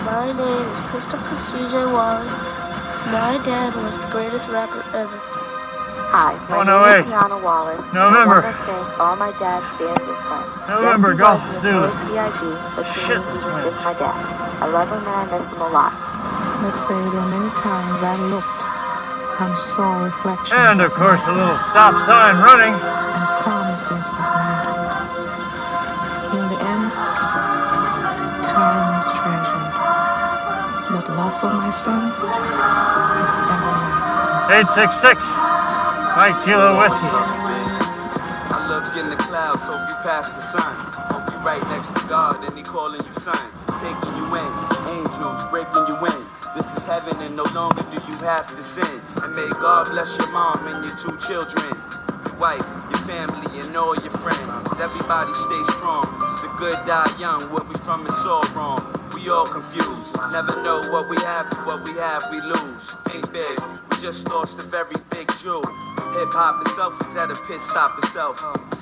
My name is Christopher C.J. Wallace. My dad was the greatest rapper ever. Hi, my name is Tiana Wallace. November. I want to thank all my dad's fans and friends. November, Golf Zulu. PIG, but to me, he's just my dad. I love him and I miss him a lot. Let's say there are many times I looked and saw reflections. And of course, a little stop sign running. And promises of made. In the end, time is treasured. But love for my son is everlasting. 866. White Kilo Whiskey. I love getting the clouds, hope you pass the sun. Hope you right next to God and he calling you son. Taking you in, angels breaking you in. This is heaven and no longer do you have to sin. And may God bless your mom and your 2 children. Your wife, your family and all your friends. Everybody stay strong. The good die young, where we from is all wrong. We all confused, never know what we have we lose. Ain't big, we just lost a very big jewel. Hip hop itself is at a pit stop itself.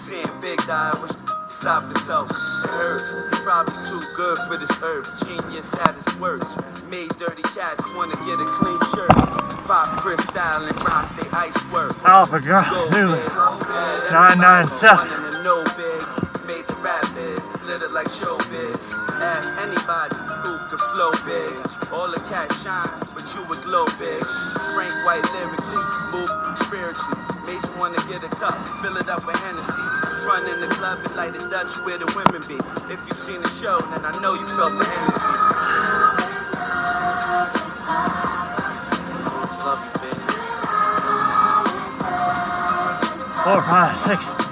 Seeing big die, I wish stop itself. It hurts, it's probably too good for this earth. Genius at his worst. Made dirty cats wanna get a clean shirt. 5 Chris style and rock they ice work. Alpha Golf Zulu. 997. No big, made the rap biz, glitter like showbiz. Ask anybody who could flow big. All the cats shine, but you would glow big. Frank White lyrically, move spiritually. Made you wanna get a cup, fill it up with Hennessy. Front in the club and light a Dutch where the women be. If you seen the show, then I know you felt the energy. Love you, baby. 456.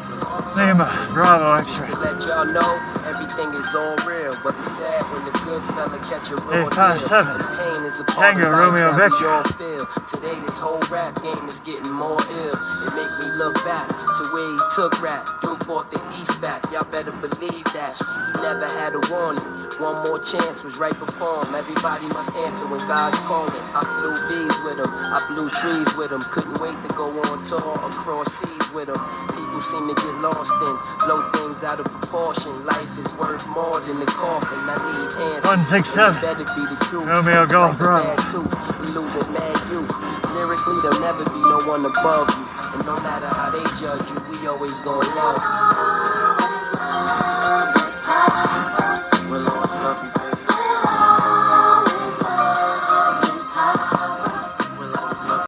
Name Bravo X-ray. To let y'all know, everything is all real, but it's sad when the good fella catch a raw 857. deal. Pain is a part Tango of Romeo life that Victor. we all feel. Today this whole rap game is getting more ill. It make me look back to where he took rap. Drew bought the East back, y'all better believe that. He never had a warning. One more chance was right before him. Everybody must answer when God's calling. I flew V's with him, I blew trees with him. Couldn't wait to go on tour across seas with him. People seem to get lost in, blow things out of proportion. Life is worth more than the coffin. I need answers. 167. Better be the truth. Romeo Golf Bravo. We losing mad youth. Lyrically, there'll never be no one above you. And no matter how they judge you, we always gonna love you.